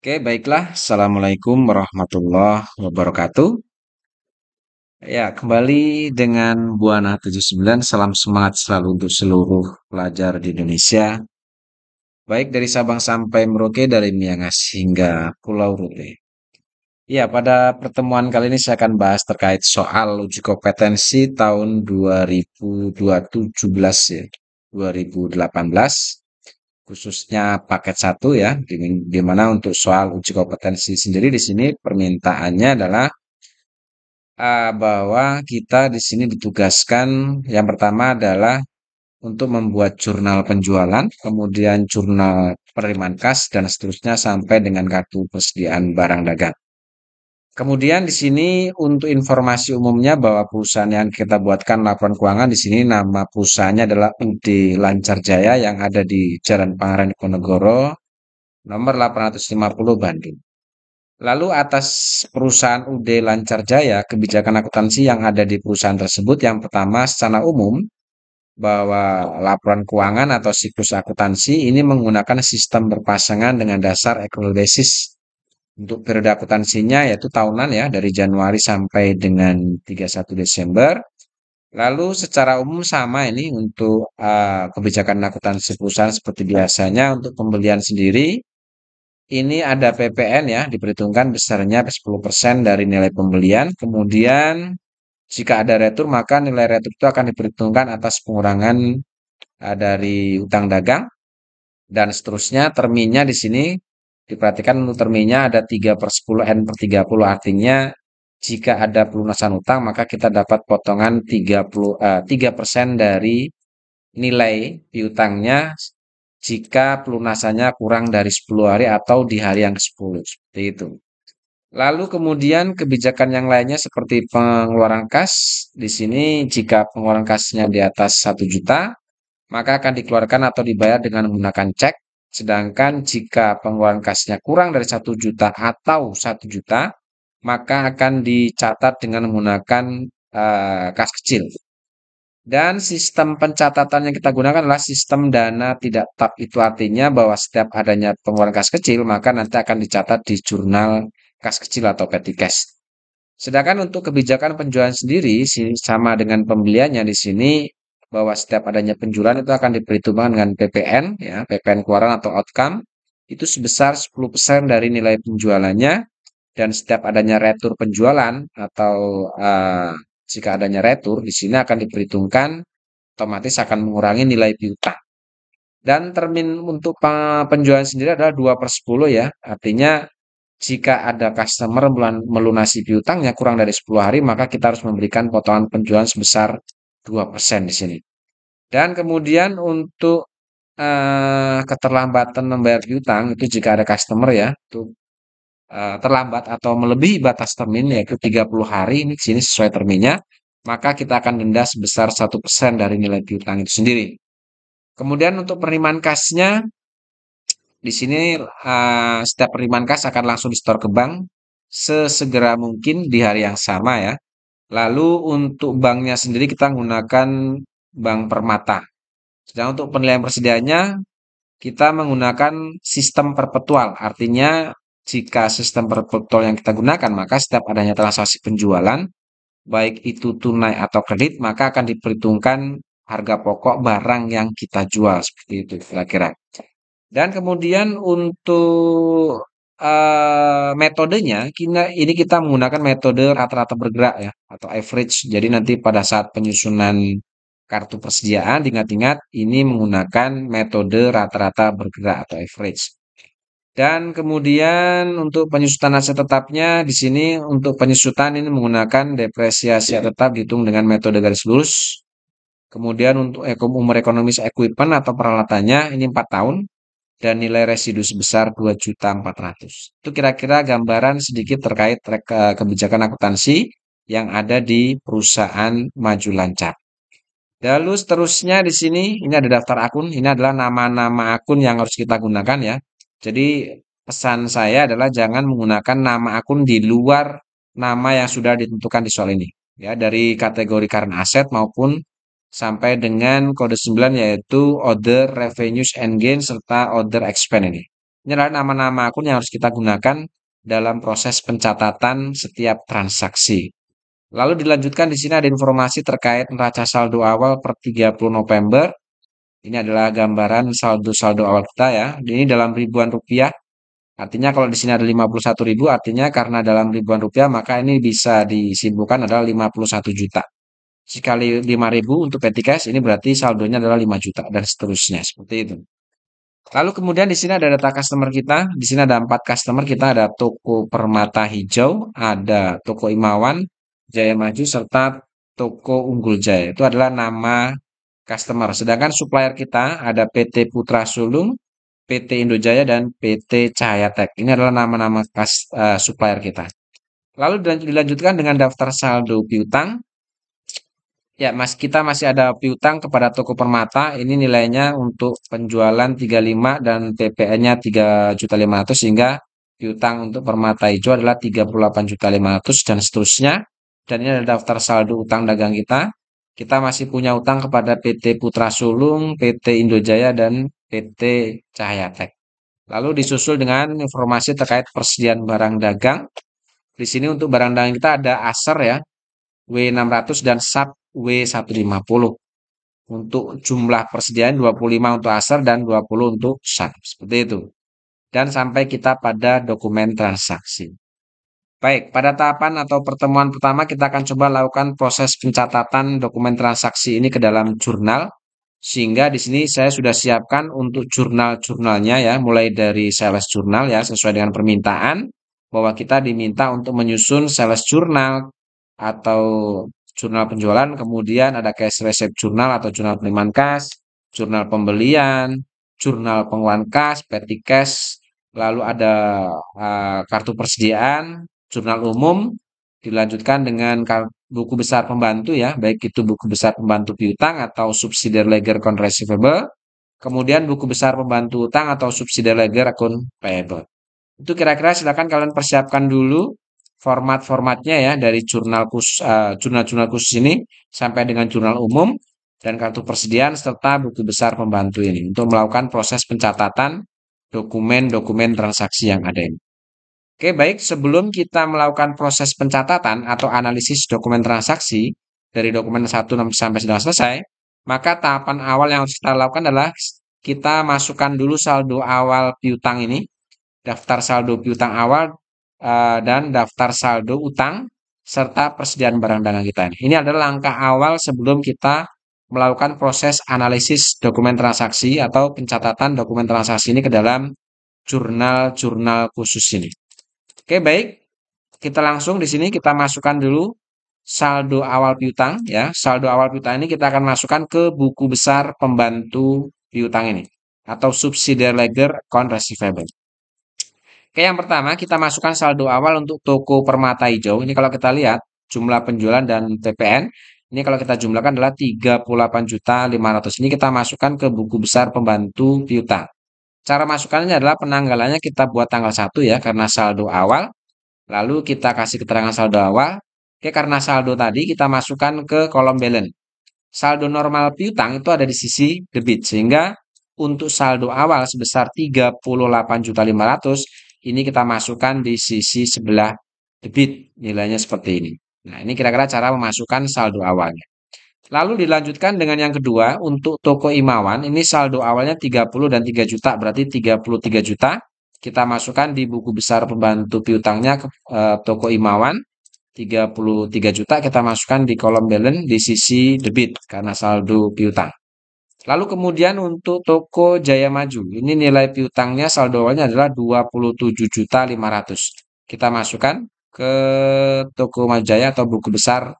Oke, baiklah. Assalamualaikum warahmatullahi wabarakatuh. Ya, kembali dengan Buana 79. Salam semangat selalu untuk seluruh pelajar di Indonesia. Baik dari Sabang sampai Merauke, dari Miangas hingga Pulau Rute. Ya, pada pertemuan kali ini saya akan bahas terkait soal uji kompetensi tahun 2017 ya. 2018 khususnya paket satu ya, di mana untuk soal uji kompetensi sendiri di sini permintaannya adalah bahwa kita di sini ditugaskan yang pertama adalah untuk membuat jurnal penjualan, kemudian jurnal penerimaan kas dan seterusnya sampai dengan kartu persediaan barang dagang. Kemudian di sini untuk informasi umumnya bahwa perusahaan yang kita buatkan laporan keuangan di sini nama perusahaannya adalah UD Lancar Jaya yang ada di Jalan Pangeran Diponegoro nomor 850 Bandung. Lalu atas perusahaan UD Lancar Jaya, kebijakan akuntansi yang ada di perusahaan tersebut yang pertama secara umum bahwa laporan keuangan atau siklus akuntansi ini menggunakan sistem berpasangan dengan dasar accrual basis. Untuk periode akuntansinya yaitu tahunan ya dari Januari sampai dengan 31 Desember. Lalu secara umum sama ini untuk kebijakan akuntansi perusahaan seperti biasanya untuk pembelian sendiri ini ada PPN ya, diperhitungkan besarnya 10% dari nilai pembelian. Kemudian jika ada retur, maka nilai retur itu akan diperhitungkan atas pengurangan dari utang dagang dan seterusnya. Terminnya di sini diperhatikan untuk terminnya ada 3/10 N per 30, artinya jika ada pelunasan utang maka kita dapat potongan 3% dari nilai piutangnya jika pelunasannya kurang dari 10 hari atau di hari yang ke-10, seperti itu. Lalu kemudian kebijakan yang lainnya seperti pengeluaran kas. Di sini jika pengeluaran kasnya di atas 1 juta, maka akan dikeluarkan atau dibayar dengan menggunakan cek. Sedangkan jika pengeluaran kasnya kurang dari 1 juta atau 1 juta, maka akan dicatat dengan menggunakan kas kecil. Dan sistem pencatatan yang kita gunakan adalah sistem dana tidak tetap. Itu artinya bahwa setiap adanya pengeluaran kas kecil, maka nanti akan dicatat di jurnal kas kecil atau petty cash. Sedangkan untuk kebijakan penjualan sendiri, sama dengan pembeliannya di sini, bahwa setiap adanya penjualan itu akan diperhitungkan dengan PPN, ya, PPN keluaran atau outcome, itu sebesar 10% dari nilai penjualannya, dan setiap adanya retur penjualan atau jika adanya retur, di sini akan diperhitungkan otomatis akan mengurangi nilai piutang. Dan termin untuk penjualan sendiri adalah 2/10 ya. Artinya jika ada customer melunasi piutangnya kurang dari 10 hari, maka kita harus memberikan potongan penjualan sebesar 2% di sini. Dan kemudian untuk keterlambatan membayar piutang itu jika ada customer ya, itu terlambat atau melebihi batas termin yaitu 30 hari ini di sini sesuai terminnya, maka kita akan denda sebesar 1% dari nilai piutang itu sendiri. Kemudian untuk penerimaan kasnya di sini setiap penerimaan kas akan langsung disetor ke bank sesegera mungkin di hari yang sama ya. Lalu untuk banknya sendiri kita menggunakan Bank Permata. Sedang untuk penilaian persediaannya kita menggunakan sistem perpetual. Artinya jika sistem perpetual yang kita gunakan maka setiap adanya transaksi penjualan baik itu tunai atau kredit maka akan diperhitungkan harga pokok barang yang kita jual seperti itu kira-kira. Dan kemudian untuk metodenya, ini kita menggunakan metode rata-rata bergerak ya, atau average. Jadi nanti pada saat penyusunan kartu persediaan, ingat-ingat ini menggunakan metode rata-rata bergerak atau average. Dan kemudian untuk penyusutan aset tetapnya, di sini untuk penyusutan ini menggunakan depresiasi tetap dihitung dengan metode garis lurus. Kemudian untuk umur ekonomis equipment atau peralatannya ini 4 tahun dan nilai residu sebesar 2.400.000. Itu kira-kira gambaran sedikit terkait kebijakan akuntansi yang ada di perusahaan Maju Lancar. Lalu seterusnya di sini ini ada daftar akun, ini adalah nama-nama akun yang harus kita gunakan ya. Jadi pesan saya adalah jangan menggunakan nama akun di luar nama yang sudah ditentukan di soal ini. Ya, dari kategori current asset maupun sampai dengan kode 9 yaitu other revenues and gains serta other expense ini. Ini adalah nama-nama akun yang harus kita gunakan dalam proses pencatatan setiap transaksi. Lalu dilanjutkan di sini ada informasi terkait neraca saldo awal per 30 November. Ini adalah gambaran saldo-saldo awal kita ya. Ini dalam ribuan rupiah. Artinya kalau di sini ada 51.000, artinya karena dalam ribuan rupiah maka ini bisa disimpulkan adalah 51 juta. Sekali 5.000 untuk petty cash, ini berarti saldonya adalah 5 juta dan seterusnya seperti itu. Lalu kemudian di sini ada data customer kita. Di sini ada 4 customer kita, ada toko Permata Hijau, ada toko Imawan, Jaya Maju, serta toko Unggul Jaya. Itu adalah nama customer. Sedangkan supplier kita ada PT Putra Sulung, PT Indojaya, dan PT Cahayatek. Ini adalah nama-nama supplier kita. Lalu dilanjutkan dengan daftar saldo piutang. Ya, Mas, kita masih ada piutang kepada toko Permata. Ini nilainya untuk penjualan 35 dan PPN-nya 3.500.000 sehingga piutang untuk Permata Hijau adalah 38.500.000 dan seterusnya. Dan ini adalah daftar saldo utang dagang kita. Kita masih punya utang kepada PT Putra Sulung, PT Indojaya, dan PT Cahayatek. Lalu disusul dengan informasi terkait persediaan barang dagang. Di sini untuk barang dagang kita ada Acer ya, W600 dan SAP W150. Untuk jumlah persediaan 25 untuk Acer dan 20 untuk SAP. Seperti itu. Dan sampai kita pada dokumen transaksi. Baik, pada tahapan atau pertemuan pertama kita akan coba lakukan proses pencatatan dokumen transaksi ini ke dalam jurnal. Sehingga di sini saya sudah siapkan untuk jurnal-jurnalnya ya, mulai dari sales jurnal ya, sesuai dengan permintaan bahwa kita diminta untuk menyusun sales jurnal atau jurnal penjualan, kemudian ada cash receipt jurnal atau jurnal penerimaan kas, jurnal pembelian, jurnal pengeluaran kas, petty cash, lalu ada kartu persediaan, jurnal umum, dilanjutkan dengan buku besar pembantu ya, baik itu buku besar pembantu piutang atau subsidiary ledger account receivable, kemudian buku besar pembantu utang atau subsidiary ledger account payable. Itu kira-kira silakan kalian persiapkan dulu format-formatnya ya dari jurnal-jurnal khusus ini sampai dengan jurnal umum dan kartu persediaan serta buku besar pembantu ini untuk melakukan proses pencatatan dokumen-dokumen transaksi yang ada ini. Oke, baik. Sebelum kita melakukan proses pencatatan atau analisis dokumen transaksi dari dokumen 1 sampai sudah selesai, maka tahapan awal yang harus kita lakukan adalah kita masukkan dulu saldo awal piutang ini, daftar saldo piutang awal, dan daftar saldo utang, serta persediaan barang dagang kita ini. Ini adalah langkah awal sebelum kita melakukan proses analisis dokumen transaksi atau pencatatan dokumen transaksi ini ke dalam jurnal-jurnal khusus ini. Oke, baik. Kita langsung di sini kita masukkan dulu saldo awal piutang ya. Saldo awal piutang ini kita akan masukkan ke buku besar pembantu piutang ini atau subsidiary ledger account receivable. Oke, yang pertama kita masukkan saldo awal untuk toko Permata Hijau. Ini kalau kita lihat jumlah penjualan dan PPN, ini kalau kita jumlahkan adalah 38.500.000. Ini kita masukkan ke buku besar pembantu piutang. Cara masukkannya adalah penanggalannya kita buat tanggal 1 ya, karena saldo awal. Lalu kita kasih keterangan saldo awal. Oke, karena saldo tadi kita masukkan ke kolom balance. Saldo normal piutang itu ada di sisi debit. Sehingga untuk saldo awal sebesar 38.500.000 ini kita masukkan di sisi sebelah debit. Nilainya seperti ini. Nah, ini kira-kira cara memasukkan saldo awalnya. Lalu dilanjutkan dengan yang kedua, untuk toko Imawan, ini saldo awalnya 30 dan 3 juta, berarti 33 juta. Kita masukkan di buku besar pembantu piutangnya ke toko Imawan, 33 juta kita masukkan di kolom balance di sisi debit, karena saldo piutang. Lalu kemudian untuk toko Jaya Maju, ini nilai piutangnya saldo awalnya adalah 27.500.000. Kita masukkan ke toko Maju Jaya atau buku besar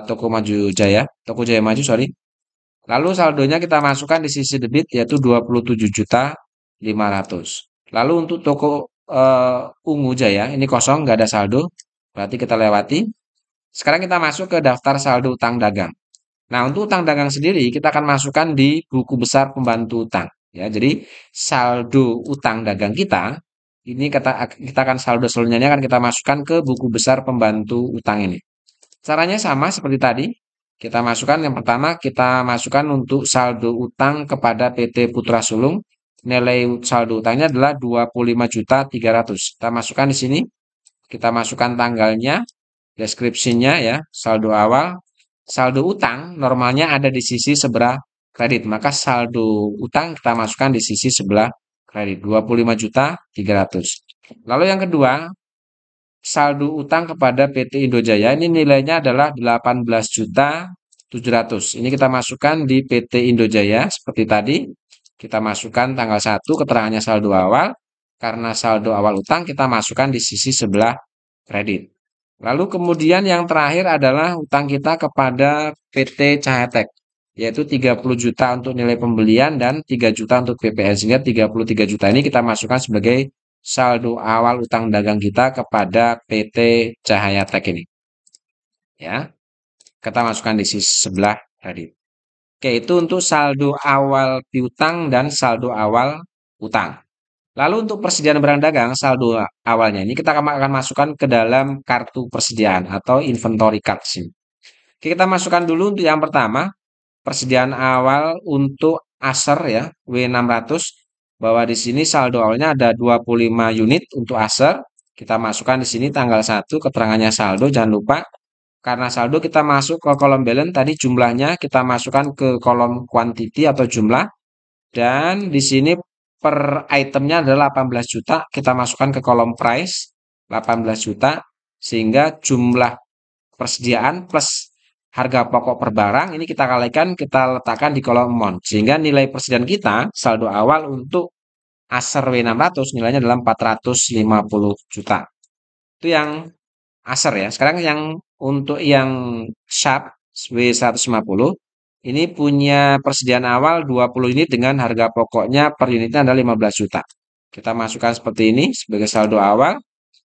toko Jaya Maju, sorry. Lalu saldonya kita masukkan di sisi debit yaitu 27.500.000. Lalu untuk toko Ungu Jaya ini kosong, nggak ada saldo, berarti kita lewati. Sekarang kita masuk ke daftar saldo utang dagang. Nah, untuk utang dagang sendiri kita akan masukkan di buku besar pembantu utang. Ya, jadi saldo utang dagang kita ini kita akan saldo selanjutnya akan kita masukkan ke buku besar pembantu utang ini. Caranya sama seperti tadi. Kita masukkan yang pertama, kita masukkan untuk saldo utang kepada PT Putra Sulung. nilai saldo utangnya adalah 25.300.000. Kita masukkan di sini, kita masukkan tanggalnya, deskripsinya ya, saldo awal. Saldo utang normalnya ada di sisi sebelah kredit, maka saldo utang kita masukkan di sisi sebelah kredit 25.300.000. Lalu yang kedua, saldo utang kepada PT Indojaya ini nilainya adalah 18.700.000. Ini kita masukkan di PT Indojaya seperti tadi. Kita masukkan tanggal 1 keterangannya saldo awal. Karena saldo awal utang kita masukkan di sisi sebelah kredit. Lalu kemudian yang terakhir adalah utang kita kepada PT Cahatek, yaitu 30 juta untuk nilai pembelian dan 3 juta untuk PPN, sehingga 33 juta ini kita masukkan sebagai saldo awal utang dagang kita kepada PT Cahayatek ini. Ya, kita masukkan di sisi sebelah kredit. Oke, itu untuk saldo awal piutang dan saldo awal utang. Lalu untuk persediaan barang dagang, saldo awalnya ini kita akan masukkan ke dalam kartu persediaan atau inventory card. Oke, kita masukkan dulu untuk yang pertama, persediaan awal untuk Acer ya, W600, bahwa di sini saldo awalnya ada 25 unit untuk Acer. Kita masukkan di sini tanggal 1 keterangannya saldo, jangan lupa. Karena saldo kita masuk ke kolom balance, tadi jumlahnya kita masukkan ke kolom quantity atau jumlah. Dan di sini per itemnya adalah 18 juta, kita masukkan ke kolom price 18 juta, sehingga jumlah persediaan plus harga pokok per barang ini kita kalikan, kita letakkan di kolom amount, sehingga nilai persediaan kita saldo awal untuk Acer W600 nilainya adalah 450 juta. Itu yang Acer ya. Sekarang yang untuk yang Sharp W150 ini punya persediaan awal 20 unit dengan harga pokoknya per unitnya adalah 15 juta. Kita masukkan seperti ini sebagai saldo awal.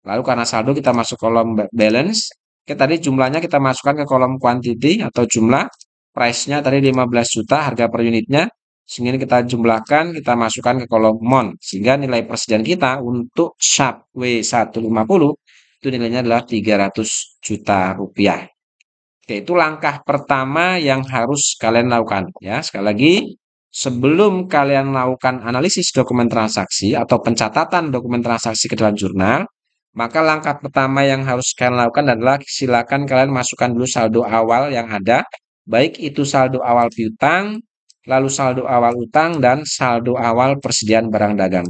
Lalu karena saldo kita masuk kolom balance. Oke, tadi jumlahnya kita masukkan ke kolom quantity atau jumlah. Price-nya tadi 15 juta harga per unitnya. Sehingga kita jumlahkan, kita masukkan ke kolom mon. Sehingga nilai persediaan kita untuk Sharp W150 itu nilainya adalah 300 juta rupiah. Oke, itu langkah pertama yang harus kalian lakukan ya. Sekali lagi, sebelum kalian melakukan analisis dokumen transaksi atau pencatatan dokumen transaksi ke dalam jurnal, maka langkah pertama yang harus kalian lakukan adalah silakan kalian masukkan dulu saldo awal yang ada, baik itu saldo awal piutang, lalu saldo awal utang, dan saldo awal persediaan barang dagang.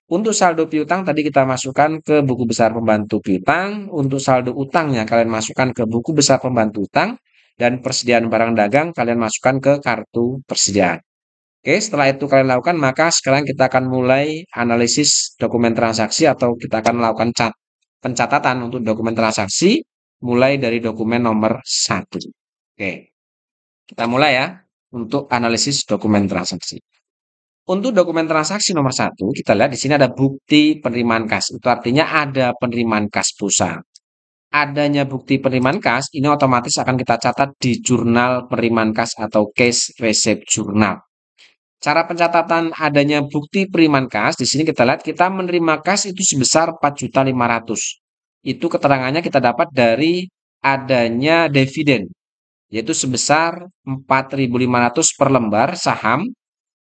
Untuk saldo piutang tadi kita masukkan ke buku besar pembantu piutang. Untuk saldo utangnya kalian masukkan ke buku besar pembantu utang. Dan persediaan barang dagang kalian masukkan ke kartu persediaan. Oke, setelah itu kalian lakukan, maka sekarang kita akan mulai analisis dokumen transaksi atau kita akan melakukan pencatatan untuk dokumen transaksi mulai dari dokumen nomor 1. Oke, kita mulai ya untuk analisis dokumen transaksi. Untuk dokumen transaksi nomor 1, kita lihat di sini ada bukti penerimaan kas. Itu artinya ada penerimaan kas perusahaan. Adanya bukti penerimaan kas, ini otomatis akan kita catat di jurnal penerimaan kas atau cash receipt journal. Cara pencatatan adanya bukti penerimaan kas, di sini kita lihat kita menerima kas itu sebesar 4.500.000. Itu keterangannya kita dapat dari adanya dividen, yaitu sebesar 4.500 per lembar saham.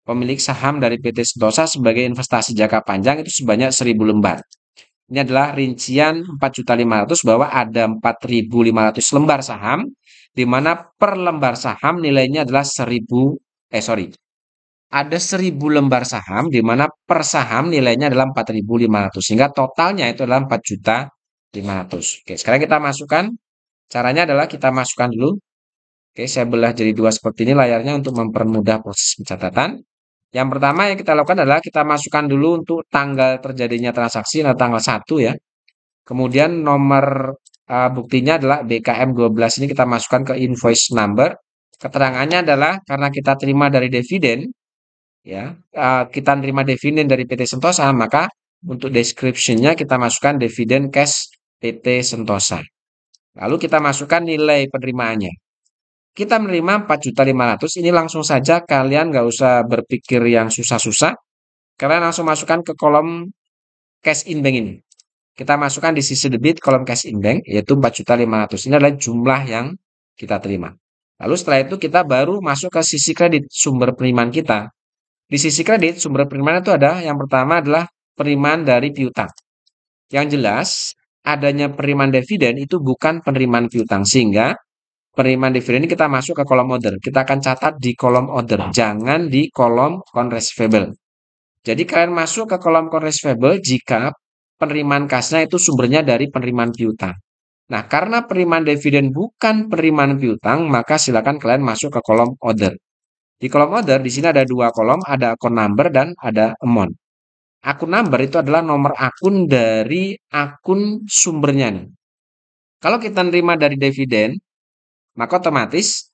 Pemilik saham dari PT Sentosa sebagai investasi jangka panjang itu sebanyak 1.000 lembar. Ini adalah rincian 4.500.000 bahwa ada 4.500 lembar saham, di mana per lembar saham nilainya adalah ada 1.000 lembar saham, di mana per saham nilainya adalah 4.500, sehingga totalnya itu adalah 4.500.000. Oke, sekarang kita masukkan. Caranya adalah kita masukkan dulu. Oke, saya belah jadi dua seperti ini layarnya untuk mempermudah proses pencatatan. Yang pertama yang kita lakukan adalah kita masukkan dulu untuk tanggal terjadinya transaksi, nah tanggal 1 ya. Kemudian nomor buktinya adalah BKM 12, ini kita masukkan ke invoice number. Keterangannya adalah karena kita terima dari dividen, ya, kita terima dividen dari PT Sentosa, maka untuk description-nya kita masukkan dividen cash PT Sentosa. Lalu kita masukkan nilai penerimaannya. Kita menerima 4.500.000, ini langsung saja kalian nggak usah berpikir yang susah-susah. Kalian langsung masukkan ke kolom cash in bank ini. Kita masukkan di sisi debit kolom cash in bank, yaitu 4.500.000. Ini adalah jumlah yang kita terima. Lalu setelah itu kita baru masuk ke sisi kredit, sumber penerimaan kita. Di sisi kredit, sumber penerimaan itu ada yang pertama adalah penerimaan dari piutang. Yang jelas, adanya penerimaan dividen itu bukan penerimaan piutang, sehingga penerimaan dividen ini kita masuk ke kolom order. Kita akan catat di kolom order, jangan di kolom account receivable. Jadi kalian masuk ke kolom account receivable jika penerimaan kasnya itu sumbernya dari penerimaan piutang. Nah, karena penerimaan dividen bukan penerimaan piutang, maka silakan kalian masuk ke kolom order. Di kolom order, di sini ada dua kolom, ada account number dan ada amount. Akun number itu adalah nomor akun dari akun sumbernya nih. Kalau kita nerima dari dividen, maka otomatis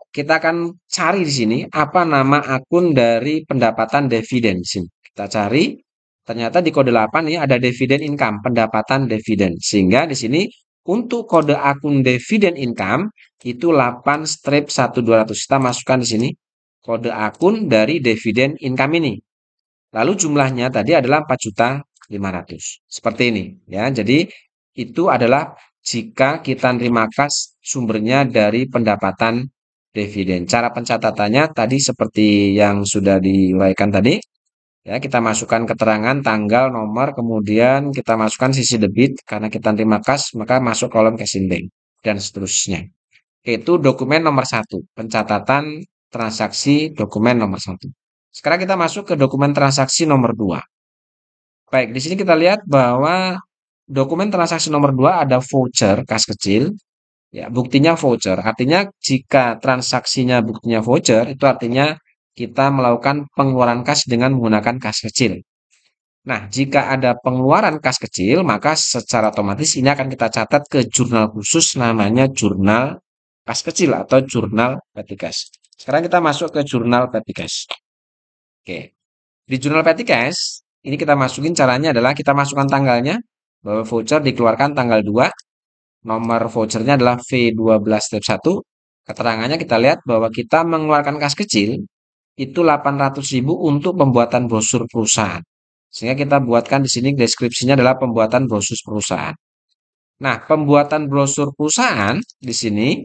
kita akan cari di sini apa nama akun dari pendapatan dividen. Sini kita cari, ternyata di kode 8 ini ada dividen income, pendapatan dividen. Sehingga di sini untuk kode akun dividen income itu 8-1200. Kita masukkan di sini kode akun dari dividen income ini. Lalu jumlahnya tadi adalah 4.500.000. Seperti ini ya. Jadi itu adalah jika kita nerima kas sumbernya dari pendapatan dividen. Cara pencatatannya tadi seperti yang sudah diuraikan tadi. Ya, kita masukkan keterangan tanggal, nomor, kemudian kita masukkan sisi debit karena kita nerima kas, maka masuk kolom cash in bank dan seterusnya. Itu dokumen nomor 1, pencatatan transaksi dokumen nomor 1. Sekarang kita masuk ke dokumen transaksi nomor 2. Baik, di sini kita lihat bahwa dokumen transaksi nomor 2 ada voucher kas kecil. Ya, buktinya voucher. Artinya jika transaksinya buktinya voucher, itu artinya kita melakukan pengeluaran kas dengan menggunakan kas kecil. Nah, jika ada pengeluaran kas kecil, maka secara otomatis ini akan kita catat ke jurnal khusus namanya jurnal kas kecil atau jurnal petty cash. Sekarang kita masuk ke jurnal petty cash. Oke. Di jurnal petty cash, ini kita masukin caranya adalah kita masukkan tanggalnya, bahwa voucher dikeluarkan tanggal 2, nomor vouchernya adalah V12-1, keterangannya kita lihat bahwa kita mengeluarkan kas kecil, itu 800.000 untuk pembuatan brosur perusahaan. Sehingga kita buatkan di sini deskripsinya adalah pembuatan brosur perusahaan. Nah, pembuatan brosur perusahaan di sini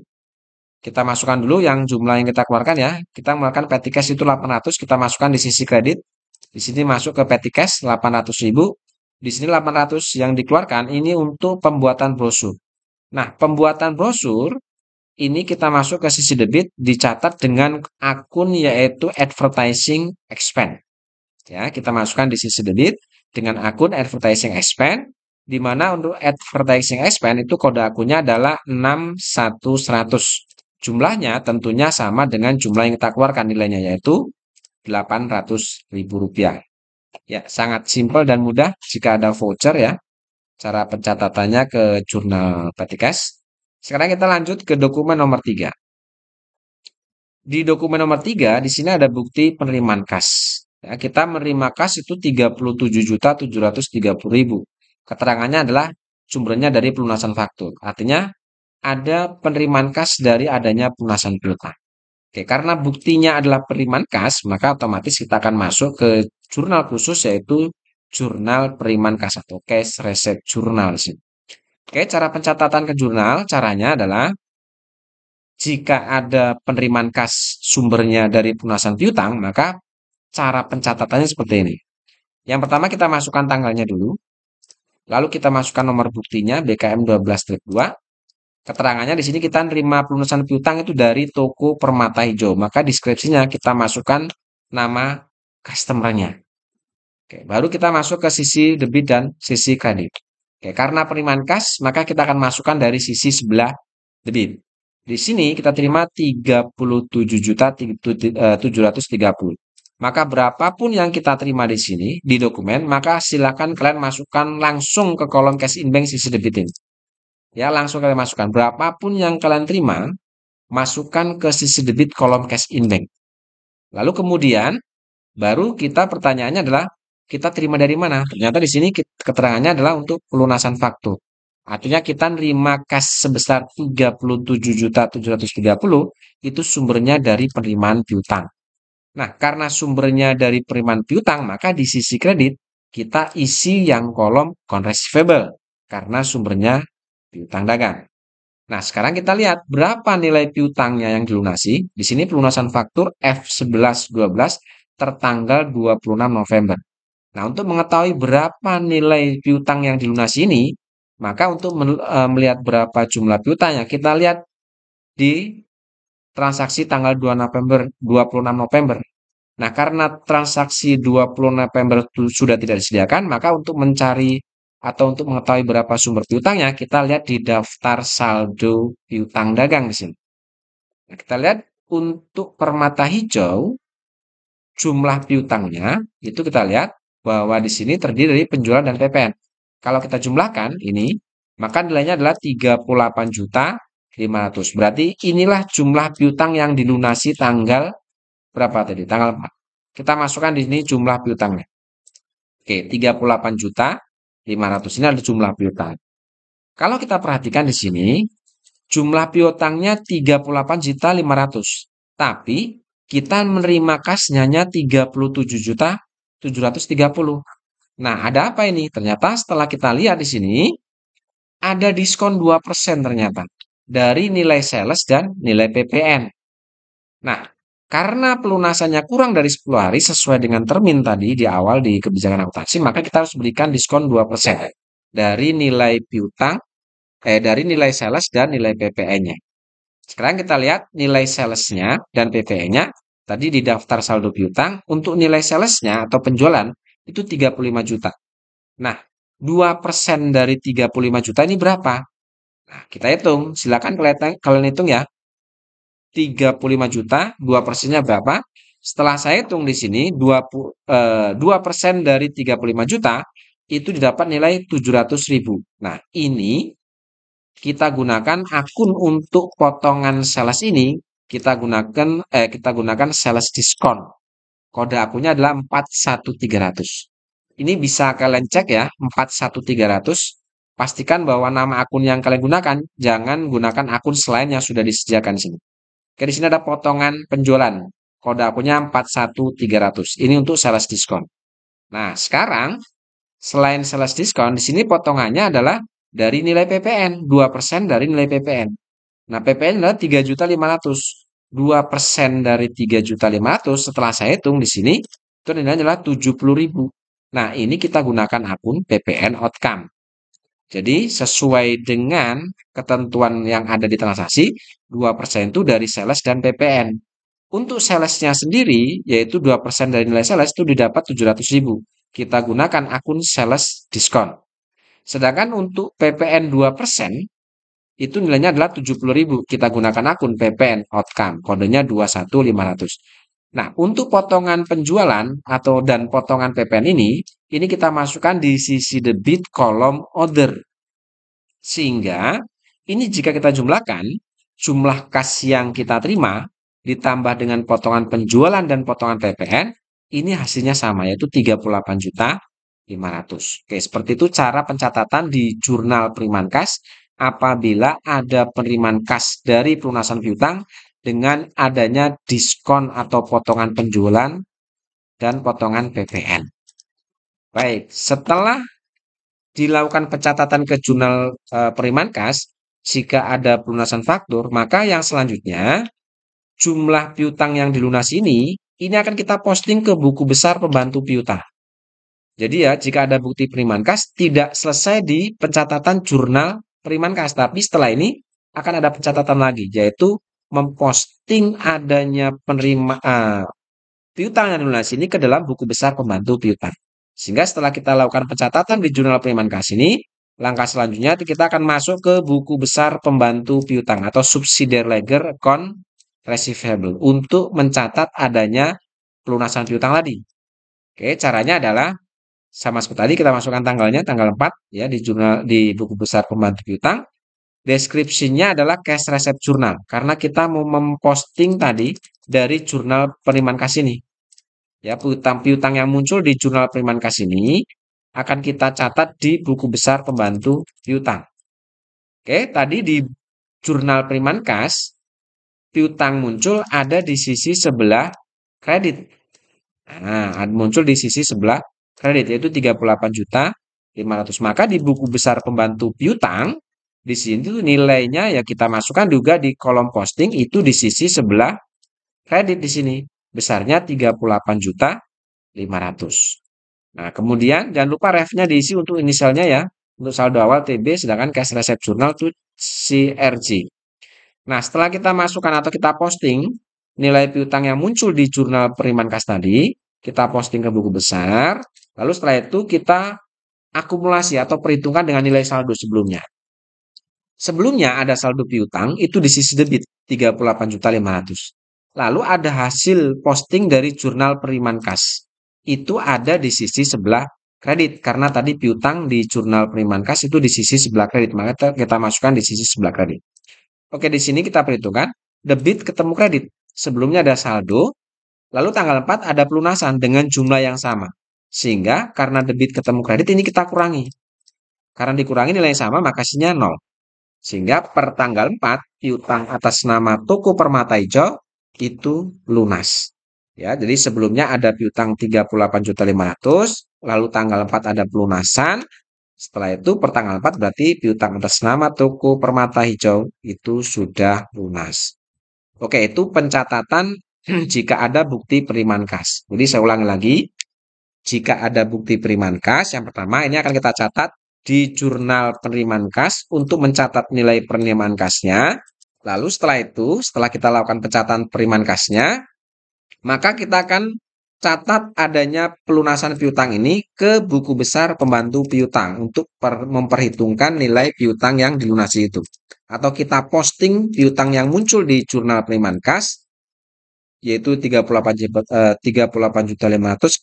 kita masukkan dulu yang jumlah yang kita keluarkan ya. Kita mengeluarkan petty cash itu 800, kita masukkan di sisi kredit. Di sini masuk ke petty cash 800.000. Di sini 800 yang dikeluarkan ini untuk pembuatan brosur. Nah, pembuatan brosur ini kita masuk ke sisi debit dicatat dengan akun yaitu advertising expense. Ya, kita masukkan di sisi debit dengan akun advertising expense di mana untuk advertising expense itu kode akunnya adalah 61100. Jumlahnya tentunya sama dengan jumlah yang kita keluarkan nilainya yaitu Rp800.000. Ya, sangat simpel dan mudah jika ada voucher ya. Cara pencatatannya ke jurnal petty cash. Sekarang kita lanjut ke dokumen nomor 3. Di dokumen nomor 3 di sini ada bukti penerimaan kas. Ya, kita menerima kas itu 37.730.000. Keterangannya adalah sumbernya dari pelunasan faktur. Artinya ada penerimaan kas dari adanya pelunasan piutang. Oke, karena buktinya adalah penerimaan kas, maka otomatis kita akan masuk ke jurnal khusus yaitu jurnal penerimaan kas atau cash receipt journal. Oke, cara pencatatan ke jurnal, caranya adalah jika ada penerimaan kas sumbernya dari pelunasan piutang, maka cara pencatatannya seperti ini. Yang pertama kita masukkan tanggalnya dulu, lalu kita masukkan nomor buktinya BKM 12-2. Keterangannya di sini kita nerima pelunasan piutang itu dari toko Permata Hijau. Maka deskripsinya kita masukkan nama customer-nya. Oke, baru kita masuk ke sisi debit dan sisi kredit. Oke, karena penerimaan kas, maka kita akan masukkan dari sisi sebelah debit. Di sini kita terima 37.730. Maka berapapun yang kita terima di sini di dokumen, maka silakan kalian masukkan langsung ke kolom cash in bank sisi debit ini. Ya, langsung kalian masukkan. Berapapun yang kalian terima, masukkan ke sisi debit kolom cash in bank. Lalu kemudian, baru kita pertanyaannya adalah, kita terima dari mana? Ternyata di sini keterangannya adalah untuk pelunasan faktur. Artinya kita nerima kas sebesar 37.730, itu sumbernya dari penerimaan piutang. Nah, karena sumbernya dari penerimaan piutang, maka di sisi kredit, kita isi yang kolom account receivable. Karena sumbernya piutang dagang. Nah, sekarang kita lihat berapa nilai piutangnya yang dilunasi. Di sini pelunasan faktur F1112 tertanggal 26 November. Nah, untuk mengetahui berapa nilai piutang yang dilunasi ini, maka untuk melihat berapa jumlah piutangnya, kita lihat di transaksi tanggal 2 November, 26 November. Nah, karena transaksi 20 November itu sudah tidak disediakan, maka untuk mencari atau untuk mengetahui berapa sumber piutangnya, kita lihat di daftar saldo piutang dagang di sini. Nah, kita lihat untuk permata hijau, jumlah piutangnya itu kita lihat bahwa di sini terdiri dari penjualan dan PPN. Kalau kita jumlahkan ini, maka nilainya adalah 38.500.000. Berarti inilah jumlah piutang yang dilunasi tanggal berapa tadi? Tanggal 4. Kita masukkan di sini jumlah piutangnya. Oke, 38.500.000 ini adalah jumlah piutang. Kalau kita perhatikan di sini, jumlah piutangnya 38.500.000. Tapi kita menerima kasnya hanya 37.730. Nah, ada apa ini? Ternyata setelah kita lihat di sini, ada diskon 2% ternyata dari nilai sales dan nilai PPN. Nah, karena pelunasannya kurang dari 10 hari sesuai dengan termin tadi di awal di kebijakan akuntansi, maka kita harus berikan diskon 2% dari nilai piutang, dari nilai sales dan nilai PPN-nya. Sekarang kita lihat nilai salesnya dan PPN-nya tadi di daftar saldo piutang. Untuk nilai salesnya atau penjualan itu 35 juta. Nah, 2% dari 35 juta ini berapa? Nah, kita hitung. Silakan kalian hitung ya. 35 juta, 2%-nya berapa? Setelah saya hitung di sini, 2% dari 35 juta, itu didapat nilai 700.000. Nah, ini kita gunakan akun untuk potongan sales ini, kita gunakan sales diskon. Kode akunnya adalah 41300. Ini bisa kalian cek ya, 41300. Pastikan bahwa nama akun yang kalian gunakan, jangan gunakan akun selain yang sudah disediakan di sini. Oke, di sini ada potongan penjualan. Kode akunnya 41300. Ini untuk sales diskon. Nah, sekarang selain sales diskon, di sini potongannya adalah dari nilai PPN, 2% dari nilai PPN. Nah, PPN adalah 3.500.000. 2% dari 3.500.000 setelah saya hitung di sini itu nilainya adalah 70.000. Nah, ini kita gunakan akun PPN outcome. Jadi, sesuai dengan ketentuan yang ada di transaksi, 2% itu dari sales dan PPN. Untuk salesnya sendiri, yaitu 2% dari nilai sales itu didapat 700.000. Kita gunakan akun sales diskon. Sedangkan untuk PPN 2%, itu nilainya adalah 70.000. Kita gunakan akun PPN outcome, kodenya 21500. Nah, untuk potongan penjualan dan potongan PPN ini kita masukkan di sisi debit kolom order. Sehingga ini jika kita jumlahkan, jumlah kas yang kita terima ditambah dengan potongan penjualan dan potongan PPN, ini hasilnya sama, yaitu 38.500.000. Oke, seperti itu cara pencatatan di jurnal penerimaan kas apabila ada penerimaan kas dari pelunasan piutang dengan adanya diskon atau potongan penjualan dan potongan PPN. Baik, setelah dilakukan pencatatan ke jurnal penerimaan kas, jika ada pelunasan faktur, maka yang selanjutnya jumlah piutang yang dilunasi ini akan kita posting ke buku besar pembantu piutang. Jadi ya, jika ada bukti penerimaan kas, tidak selesai di pencatatan jurnal penerimaan kas, tapi setelah ini akan ada pencatatan lagi, yaitu memposting adanya piutang yang dilunasi ini ke dalam buku besar pembantu piutang. Sehingga setelah kita lakukan pencatatan di jurnal penerimaan kas ini, langkah selanjutnya kita akan masuk ke buku besar pembantu piutang atau subsidiary ledger account receivable untuk mencatat adanya pelunasan piutang tadi. Oke, caranya adalah sama seperti tadi kita masukkan tanggalnya tanggal 4 ya di buku besar pembantu piutang. Deskripsinya adalah cash receipt journal karena kita mau memposting tadi dari jurnal penerimaan kas ini. Ya, piutang-piutang yang muncul di jurnal penerimaan kas ini akan kita catat di buku besar pembantu piutang. Oke, tadi di jurnal penerimaan kas piutang muncul ada di sisi sebelah kredit. Nah, muncul di sisi sebelah kredit yaitu 38.500.000. Maka di buku besar pembantu piutang Di sini tuh nilainya ya kita masukkan juga di kolom posting itu di sisi sebelah kredit di sini. Besarnya 38.500.000. Nah, kemudian jangan lupa refnya diisi untuk inisialnya ya. Untuk saldo awal TB, sedangkan cash receipt journal itu CRJ. Nah, setelah kita masukkan atau kita posting nilai piutang yang muncul di jurnal penerimaan kas tadi, kita posting ke buku besar, lalu setelah itu kita akumulasi atau perhitungkan dengan nilai saldo sebelumnya. Sebelumnya ada saldo piutang itu di sisi debit 38.500.000. Lalu ada hasil posting dari jurnal penerimaan kas. Itu ada di sisi sebelah kredit karena tadi piutang di jurnal penerimaan kas itu di sisi sebelah kredit, maka kita masukkan di sisi sebelah kredit. Oke, di sini kita perhitungkan debit ketemu kredit. Sebelumnya ada saldo, lalu tanggal 4 ada pelunasan dengan jumlah yang sama. Sehingga karena debit ketemu kredit ini kita kurangi. Karena dikurangi nilai yang sama maka hasilnya 0. Sehingga per tanggal 4 piutang atas nama Toko Permata Hijau itu lunas. Ya, jadi sebelumnya ada piutang 38.500.000, lalu tanggal 4 ada pelunasan. Setelah itu per tanggal 4 berarti piutang atas nama Toko Permata Hijau itu sudah lunas. Oke, itu pencatatan jika ada bukti penerimaan kas. Jadi saya ulangi lagi, jika ada bukti penerimaan kas, yang pertama ini akan kita catat di jurnal penerimaan kas untuk mencatat nilai penerimaan kasnya. Lalu setelah itu, setelah kita lakukan pencatatan penerimaan kasnya, maka kita akan catat adanya pelunasan piutang ini ke buku besar pembantu piutang untuk memperhitungkan nilai piutang yang dilunasi itu. Atau kita posting piutang yang muncul di jurnal penerimaan kas, yaitu 38.500.000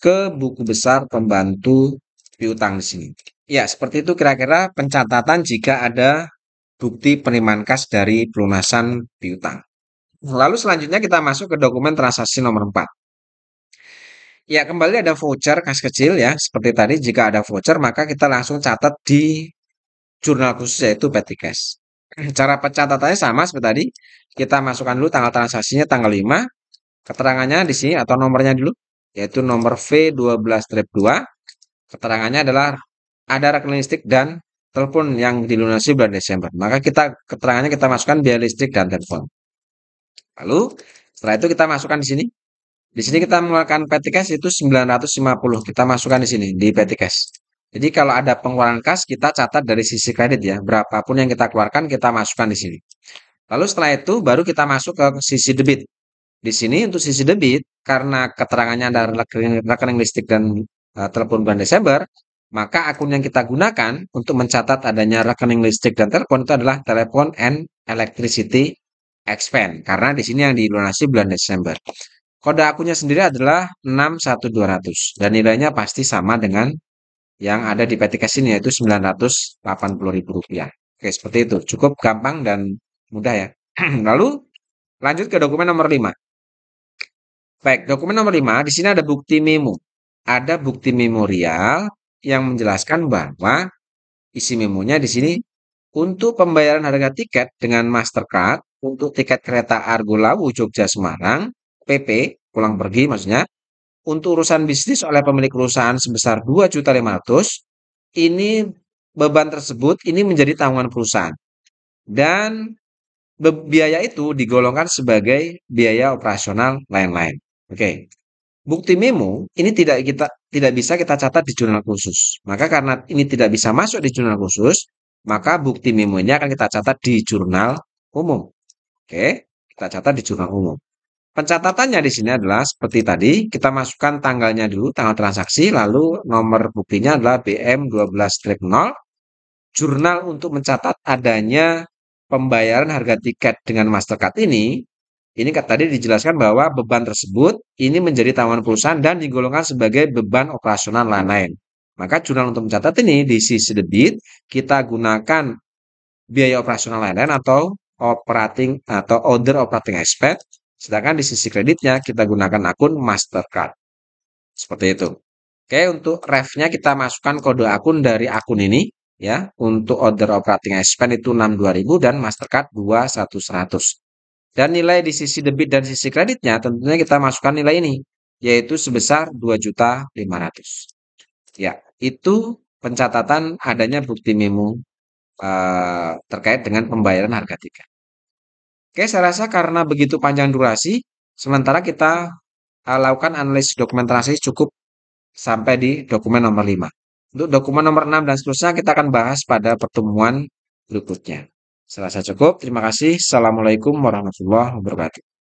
ke buku besar pembantu piutang di sini. Ya, seperti itu kira-kira pencatatan jika ada bukti penerimaan kas dari pelunasan piutang. Lalu selanjutnya kita masuk ke dokumen transaksi nomor 4. Ya, kembali ada voucher kas kecil ya. Seperti tadi, jika ada voucher maka kita langsung catat di jurnal khusus yaitu petty cash. Cara pencatatannya sama seperti tadi. Kita masukkan dulu tanggal transaksinya tanggal 5. Keterangannya di sini atau nomornya dulu, yaitu nomor V12-2. Keterangannya adalah ada rekening listrik dan telepon yang dilunasi bulan Desember. Maka keterangannya kita masukkan biaya listrik dan telepon. Lalu setelah itu kita masukkan di sini. Di sini kita mengeluarkan petty cash itu 950. Kita masukkan di sini di petty cash. Jadi kalau ada pengeluaran kas kita catat dari sisi kredit ya. Berapapun yang kita keluarkan kita masukkan di sini. Lalu setelah itu baru kita masuk ke sisi debit. Di sini untuk sisi debit karena keterangannya ada rekening listrik dan telepon bulan Desember, maka akun yang kita gunakan untuk mencatat adanya rekening listrik dan telepon itu adalah telepon and electricity expense karena di sini yang dilunasi bulan Desember. Kode akunnya sendiri adalah 61200 dan nilainya pasti sama dengan yang ada di petty cash ini yaitu Rp980.000. Oke, seperti itu. Cukup gampang dan mudah ya. Lalu lanjut ke dokumen nomor 5. Baik, dokumen nomor 5 di sini ada bukti memo. Ada bukti memorial yang menjelaskan bahwa isi memonya di sini untuk pembayaran harga tiket dengan Mastercard untuk tiket kereta Argo Lawu Jogja Semarang PP pulang pergi maksudnya untuk urusan bisnis oleh pemilik perusahaan sebesar 2.500.000 ini beban tersebut ini menjadi tanggungan perusahaan dan biaya itu digolongkan sebagai biaya operasional lain-lain. Oke. Bukti memo ini tidak bisa kita catat di jurnal khusus. Maka karena ini tidak bisa masuk di jurnal khusus, maka bukti memo ini akan kita catat di jurnal umum. Oke, kita catat di jurnal umum. Pencatatannya di sini adalah seperti tadi, kita masukkan tanggalnya dulu, tanggal transaksi, lalu nomor buktinya adalah BM12-0, jurnal untuk mencatat adanya pembayaran harga tiket dengan Mastercard ini tadi dijelaskan bahwa beban tersebut ini menjadi tanggungan perusahaan dan digolongkan sebagai beban operasional lain-lain. Maka jurnal untuk mencatat ini di sisi debit kita gunakan biaya operasional lain-lain atau order operating expense, sedangkan di sisi kreditnya kita gunakan akun Mastercard. Seperti itu. Oke, untuk ref-nya kita masukkan kode akun dari akun ini ya. Untuk order operating expense itu 62.000 dan Mastercard 21100. Dan nilai di sisi debit dan sisi kreditnya tentunya kita masukkan nilai ini, yaitu sebesar 2.500.000. Ya, itu pencatatan adanya bukti memo terkait dengan pembayaran harga tiket. Oke, saya rasa karena begitu panjang durasi, sementara kita lakukan analisis dokumentasi cukup sampai di dokumen nomor 5. Untuk dokumen nomor 6 dan seterusnya kita akan bahas pada pertemuan berikutnya. Saya rasa cukup. Terima kasih. Assalamualaikum warahmatullahi wabarakatuh.